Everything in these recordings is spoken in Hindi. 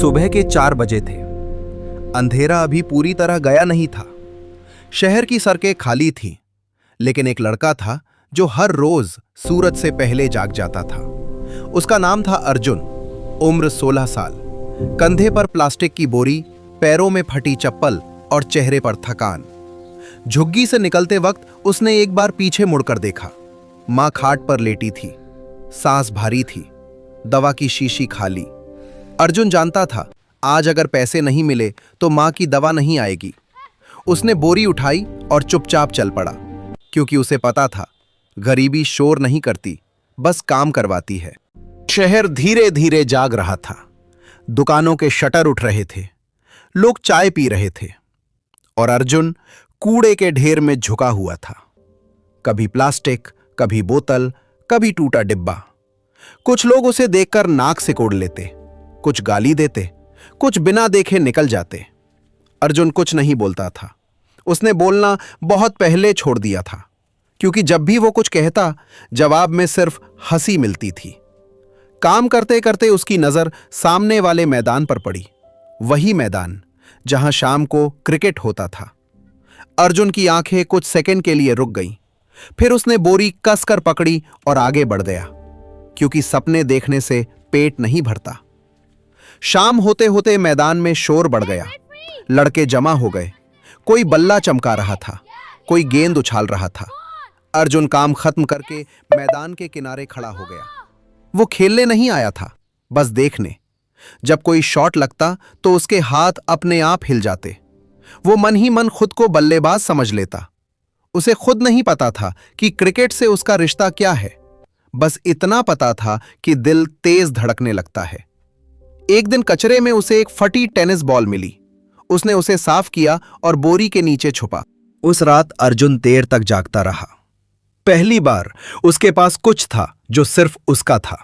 सुबह के 4 बजे थे। अंधेरा अभी पूरी तरह गया नहीं था। शहर की सड़कें खाली थीं, लेकिन एक लड़का था जो हर रोज सूरज से पहले जाग जाता था। उसका नाम था अर्जुन। उम्र 16 साल। कंधे पर प्लास्टिक की बोरी, पैरों में फटी चप्पल और चेहरे पर थकान। झुग्गी से निकलते वक्त उसने एक बार पीछे मुड़कर देखा। मां खाट पर लेटी थी, सांस भारी थी, दवा की शीशी खाली। अर्जुन जानता था आज अगर पैसे नहीं मिले तो मां की दवा नहीं आएगी। उसने बोरी उठाई और चुपचाप चल पड़ा, क्योंकि उसे पता था गरीबी शोर नहीं करती, बस काम करवाती है। शहर धीरे धीरे जाग रहा था। दुकानों के शटर उठ रहे थे, लोग चाय पी रहे थे और अर्जुन कूड़े के ढेर में झुका हुआ था। कभी प्लास्टिक, कभी बोतल, कभी टूटा डिब्बा। कुछ लोग उसे देखकर नाक सिकोड़ लेते, कुछ गाली देते, कुछ बिना देखे निकल जाते। अर्जुन कुछ नहीं बोलता था। उसने बोलना बहुत पहले छोड़ दिया था, क्योंकि जब भी वो कुछ कहता, जवाब में सिर्फ हंसी मिलती थी। काम करते करते उसकी नजर सामने वाले मैदान पर पड़ी, वही मैदान जहां शाम को क्रिकेट होता था। अर्जुन की आंखें कुछ सेकंड के लिए रुक गईं, फिर उसने बोरी कसकर पकड़ी और आगे बढ़ गया, क्योंकि सपने देखने से पेट नहीं भरता। शाम होते होते मैदान में शोर बढ़ गया। लड़के जमा हो गए। कोई बल्ला चमका रहा था, कोई गेंद उछाल रहा था। अर्जुन काम खत्म करके मैदान के किनारे खड़ा हो गया। वो खेलने नहीं आया था, बस देखने। जब कोई शॉट लगता तो उसके हाथ अपने आप हिल जाते। वो मन ही मन खुद को बल्लेबाज समझ लेता। उसे खुद नहीं पता था कि क्रिकेट से उसका रिश्ता क्या है। बस इतना पता था कि दिल तेज धड़कने लगता है। एक दिन कचरे में उसे एक फटी टेनिस बॉल मिली। उसने उसे साफ किया और बोरी के नीचे छुपा। उस रात अर्जुन देर तक जागता रहा। पहली बार उसके पास कुछ था जो सिर्फ उसका था।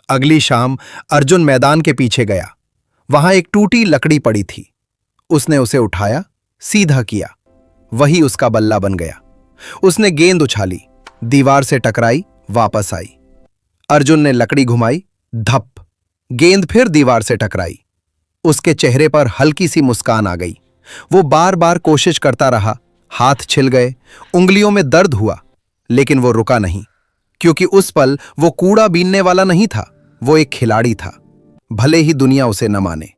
अगली शाम अर्जुन मैदान के पीछे गया। वहां एक टूटी लकड़ी पड़ी थी। उसने उसे उठाया, सीधा किया। वही उसका बल्ला बन गया। उसने गेंद उछाली, दीवार से टकराई, वापस आई। अर्जुन ने लकड़ी घुमाई, धप, गेंद फिर दीवार से टकराई। उसके चेहरे पर हल्की सी मुस्कान आ गई। वो बार बार कोशिश करता रहा। हाथ छिल गए, उंगलियों में दर्द हुआ, लेकिन वो रुका नहीं, क्योंकि उस पल वो कूड़ा बीनने वाला नहीं था, वो एक खिलाड़ी था, भले ही दुनिया उसे न माने।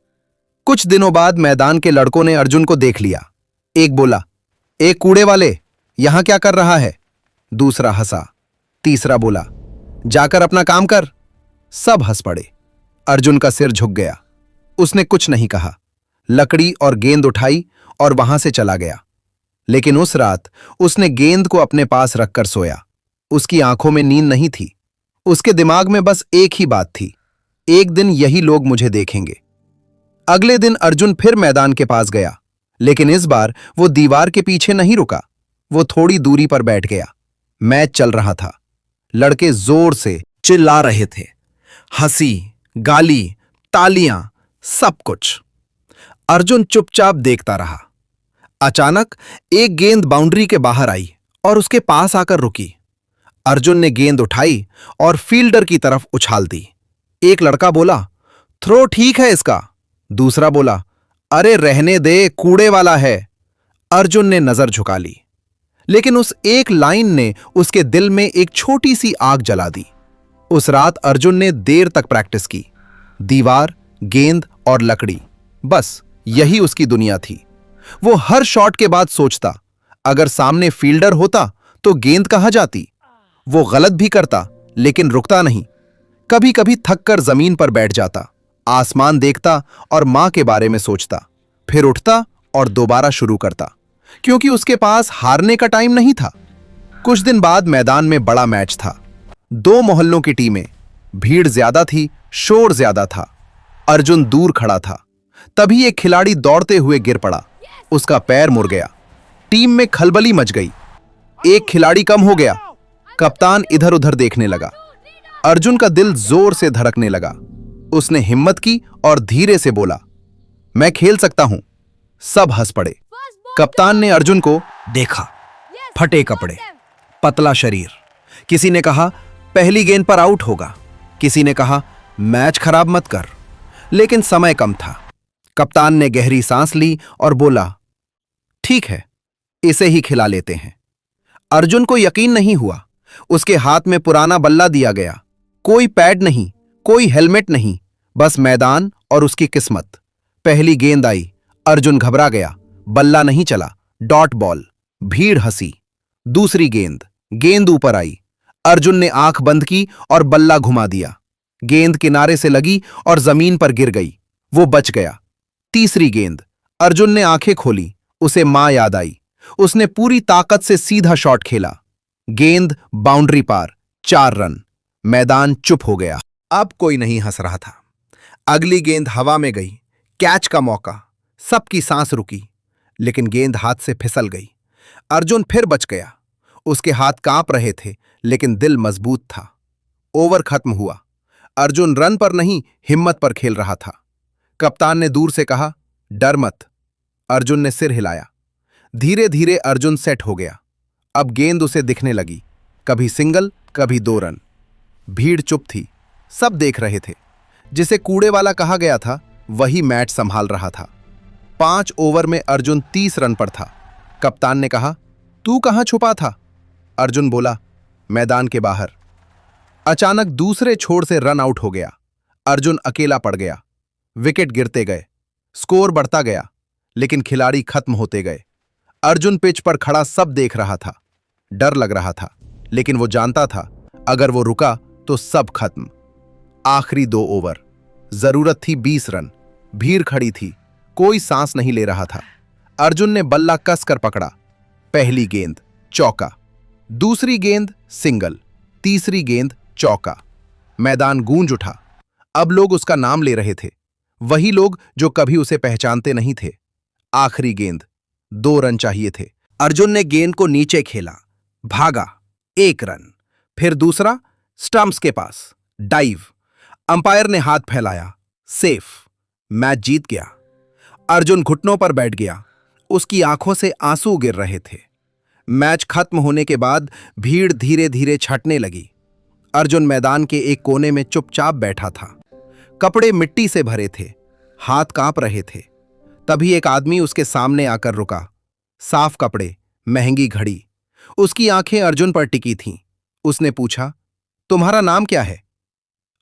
कुछ दिनों बाद मैदान के लड़कों ने अर्जुन को देख लिया। एक बोला, एक कूड़े वाले, यहां क्या कर रहा है? दूसरा हंसा। तीसरा बोला, जाकर अपना काम कर। सब हंस पड़े। अर्जुन का सिर झुक गया। उसने कुछ नहीं कहा। लकड़ी और गेंद उठाई और वहां से चला गया। लेकिन उस रात उसने गेंद को अपने पास रखकर सोया। उसकी आंखों में नींद नहीं थी। उसके दिमाग में बस एक ही बात थी, एक दिन यही लोग मुझे देखेंगे। अगले दिन अर्जुन फिर मैदान के पास गया, लेकिन इस बार वो दीवार के पीछे नहीं रुका। वो थोड़ी दूरी पर बैठ गया। मैच चल रहा था। लड़के जोर से चिल्ला रहे थे। हंसी, गाली, तालियां, सब कुछ। अर्जुन चुपचाप देखता रहा। अचानक एक गेंद बाउंड्री के बाहर आई और उसके पास आकर रुकी। अर्जुन ने गेंद उठाई और फील्डर की तरफ उछाल दी। एक लड़का बोला, थ्रो ठीक है इसका। दूसरा बोला, अरे रहने दे, कूड़े वाला है। अर्जुन ने नजर झुका ली, लेकिन उस एक लाइन ने उसके दिल में एक छोटी सी आग जला दी। उस रात अर्जुन ने देर तक प्रैक्टिस की। दीवार, गेंद और लकड़ी, बस यही उसकी दुनिया थी। वो हर शॉट के बाद सोचता, अगर सामने फील्डर होता तो गेंद कहां जाती। वो गलत भी करता, लेकिन रुकता नहीं। कभी कभी थक कर जमीन पर बैठ जाता, आसमान देखता और मां के बारे में सोचता। फिर उठता और दोबारा शुरू करता, क्योंकि उसके पास हारने का टाइम नहीं था। कुछ दिन बाद मैदान में बड़ा मैच था। 2 मोहल्लों की टीमें। भीड़ ज्यादा थी, शोर ज्यादा था। अर्जुन दूर खड़ा था। तभी एक खिलाड़ी दौड़ते हुए गिर पड़ा। उसका पैर मुड़ गया। टीम में खलबली मच गई। एक खिलाड़ी कम हो गया। कप्तान इधर उधर देखने लगा। अर्जुन का दिल जोर से धड़कने लगा। उसने हिम्मत की और धीरे से बोला, मैं खेल सकता हूं। सब हंस पड़े। कप्तान ने अर्जुन को देखा। फटे कपड़े, पतला शरीर। किसी ने कहा, पहली गेंद पर आउट होगा। किसी ने कहा, मैच खराब मत कर। लेकिन समय कम था। कप्तान ने गहरी सांस ली और बोला, ठीक है, इसे ही खिला लेते हैं। अर्जुन को यकीन नहीं हुआ। उसके हाथ में पुराना बल्ला दिया गया। कोई पैड नहीं, कोई हेलमेट नहीं, बस मैदान और उसकी किस्मत। पहली गेंद आई, अर्जुन घबरा गया। बल्ला नहीं चला, डॉट बॉल। भीड़ हंसी। दूसरी गेंद, गेंद ऊपर आई। अर्जुन ने आंख बंद की और बल्ला घुमा दिया। गेंद किनारे से लगी और जमीन पर गिर गई। वो बच गया। तीसरी गेंद, अर्जुन ने आंखें खोली। उसे मां याद आई। उसने पूरी ताकत से सीधा शॉट खेला। गेंद बाउंड्री पार। 4 रन। मैदान चुप हो गया। अब कोई नहीं हंस रहा था। अगली गेंद हवा में गई। कैच का मौका। सबकी सांस रुकी, लेकिन गेंद हाथ से फिसल गई। अर्जुन फिर बच गया। उसके हाथ कांप रहे थे, लेकिन दिल मजबूत था। ओवर खत्म हुआ। अर्जुन रन पर नहीं, हिम्मत पर खेल रहा था। कप्तान ने दूर से कहा, डर मत। अर्जुन ने सिर हिलाया। धीरे धीरे अर्जुन सेट हो गया। अब गेंद उसे दिखने लगी, कभी सिंगल, कभी 2 रन। भीड़ चुप थी, सब देख रहे थे। जिसे कूड़े वाला कहा गया था, वही मैच संभाल रहा था। 5 ओवर में अर्जुन 30 रन पर था। कप्तान ने कहा, तू कहां छुपा था? अर्जुन बोला, मैदान के बाहर। अचानक दूसरे छोर से रन आउट हो गया। अर्जुन अकेला पड़ गया। विकेट गिरते गए, स्कोर बढ़ता गया, लेकिन खिलाड़ी खत्म होते गए। अर्जुन पिच पर खड़ा सब देख रहा था। डर लग रहा था, लेकिन वो जानता था, अगर वो रुका तो सब खत्म। आखिरी 2 ओवर। जरूरत थी 20 रन। भीड़ खड़ी थी, कोई सांस नहीं ले रहा था। अर्जुन ने बल्ला कसकर पकड़ा। पहली गेंद चौका, दूसरी गेंद सिंगल, तीसरी गेंद चौका। मैदान गूंज उठा। अब लोग उसका नाम ले रहे थे, वही लोग जो कभी उसे पहचानते नहीं थे। आखिरी गेंद, 2 रन चाहिए थे। अर्जुन ने गेंद को नीचे खेला, भागा, 1 रन। फिर दूसरा, स्टंप्स के पास, डाइव। अंपायर ने हाथ फैलाया, सेफ। मैच जीत गया। अर्जुन घुटनों पर बैठ गया। उसकी आंखों से आंसू गिर रहे थे। मैच खत्म होने के बाद भीड़ धीरे धीरे छटने लगी। अर्जुन मैदान के एक कोने में चुपचाप बैठा था। कपड़े मिट्टी से भरे थे, हाथ कांप रहे थे। तभी एक आदमी उसके सामने आकर रुका। साफ कपड़े, महंगी घड़ी। उसकी आंखें अर्जुन पर टिकी थीं। उसने पूछा, तुम्हारा नाम क्या है?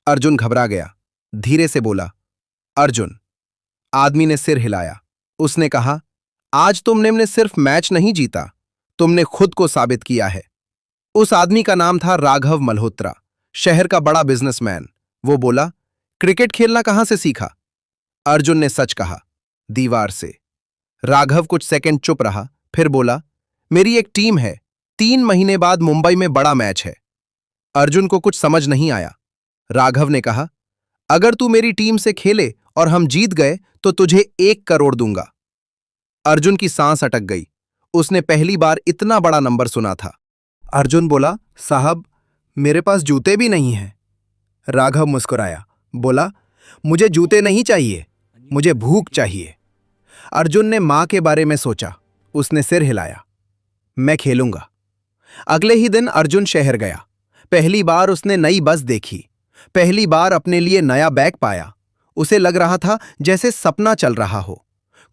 अर्जुन घबरा गया, धीरे से बोला, अर्जुन। आदमी ने सिर हिलाया। उसने कहा, आज तुमने सिर्फ मैच नहीं जीता, तुमने खुद को साबित किया है। उस आदमी का नाम था राघव मल्होत्रा, शहर का बड़ा बिजनेसमैन। वो बोला, क्रिकेट खेलना कहां से सीखा? अर्जुन ने सच कहा, दीवार से। राघव कुछ सेकंड चुप रहा, फिर बोला, मेरी एक टीम है, 3 महीने बाद मुंबई में बड़ा मैच है। अर्जुन को कुछ समझ नहीं आया। राघव ने कहा, अगर तू मेरी टीम से खेले और हम जीत गए तो तुझे 1 करोड़ दूंगा। अर्जुन की सांस अटक गई। उसने पहली बार इतना बड़ा नंबर सुना था। अर्जुन बोला, साहब, मेरे पास जूते भी नहीं हैं। राघव मुस्कुराया, बोला, मुझे जूते नहीं चाहिए, मुझे भूख चाहिए। अर्जुन ने मां के बारे में सोचा। उसने सिर हिलाया, मैं खेलूंगा। अगले ही दिन अर्जुन शहर गया। पहली बार उसने नई बस देखी। पहली बार अपने लिए नया बैग पाया। उसे लग रहा था जैसे सपना चल रहा हो।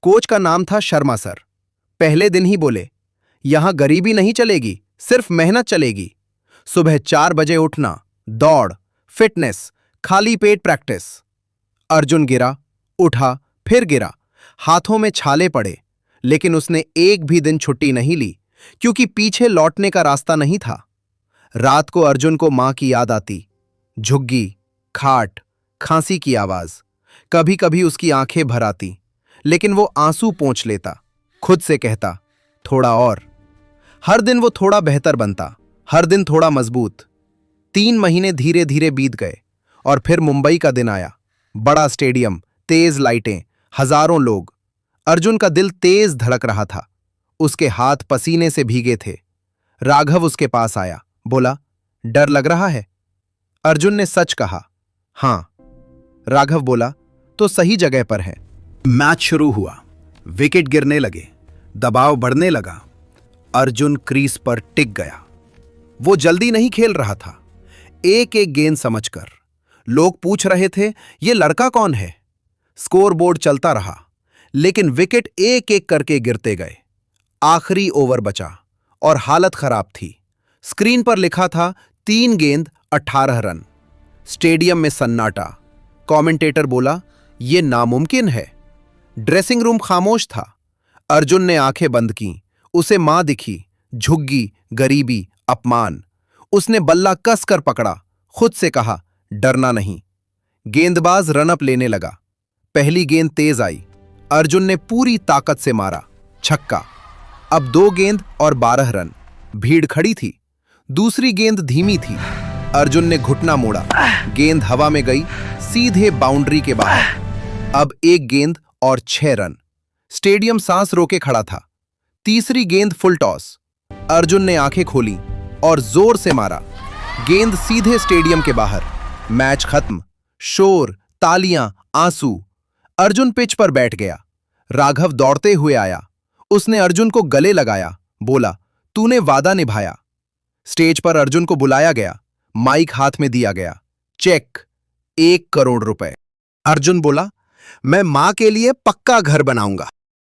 कोच का नाम था शर्मा सर। पहले दिन ही बोले, यहां गरीबी नहीं चलेगी, सिर्फ मेहनत चलेगी। सुबह 4 बजे उठना, दौड़, फिटनेस, खाली पेट प्रैक्टिस। अर्जुन गिरा, उठा, फिर गिरा। हाथों में छाले पड़े, लेकिन उसने एक भी दिन छुट्टी नहीं ली, क्योंकि पीछे लौटने का रास्ता नहीं था। रात को अर्जुन को मां की याद आती। झुग्गी, खाट, खांसी की आवाज। कभी कभी उसकी आंखें भर आती, लेकिन वो आंसू पोंछ लेता। खुद से कहता, थोड़ा और। हर दिन वो थोड़ा बेहतर बनता, हर दिन थोड़ा मजबूत। 3 महीने धीरे धीरे बीत गए और फिर मुंबई का दिन आया। बड़ा स्टेडियम, तेज लाइटें, हजारों लोग। अर्जुन का दिल तेज धड़क रहा था। उसके हाथ पसीने से भीगे थे। राघव उसके पास आया, बोला, डर लग रहा है? अर्जुन ने सच कहा, हां। राघव बोला, तो सही जगह पर है। मैच शुरू हुआ। विकेट गिरने लगे, दबाव बढ़ने लगा। अर्जुन क्रीज पर टिक गया। वो जल्दी नहीं खेल रहा था, एक एक गेंद समझकर। लोग पूछ रहे थे, ये लड़का कौन है? स्कोरबोर्ड चलता रहा, लेकिन विकेट एक एक करके गिरते गए। आखिरी ओवर बचा और हालत खराब थी। स्क्रीन पर लिखा था 3 गेंद 18 रन। स्टेडियम में सन्नाटा। कमेंटेटर बोला, यह नामुमकिन है। ड्रेसिंग रूम खामोश था। अर्जुन ने आंखें बंद की। उसे मां दिखी, झुग्गी, गरीबी, अपमान। उसने बल्ला कसकर पकड़ा, खुद से कहा, डरना नहीं। गेंदबाज रनअप लेने लगा। पहली गेंद तेज आई। अर्जुन ने पूरी ताकत से मारा, छक्का। अब 2 गेंद और 12 रन। भीड़ खड़ी थी। दूसरी गेंद धीमी थी। अर्जुन ने घुटना मोड़ा। गेंद हवा में गई, सीधे बाउंड्री के बाहर। अब 1 गेंद और 6 रन। स्टेडियम सांस रोके खड़ा था। तीसरी गेंद फुल टॉस। अर्जुन ने आंखें खोली और जोर से मारा। गेंद सीधे स्टेडियम के बाहर। मैच खत्म। शोर, तालियां, आंसू। अर्जुन पिच पर बैठ गया। राघव दौड़ते हुए आया। उसने अर्जुन को गले लगाया, बोला, तूने वादा निभाया। स्टेज पर अर्जुन को बुलाया गया। माइक हाथ में दिया गया। चेक 1 करोड़ रुपए। अर्जुन बोला, मैं मां के लिए पक्का घर बनाऊंगा।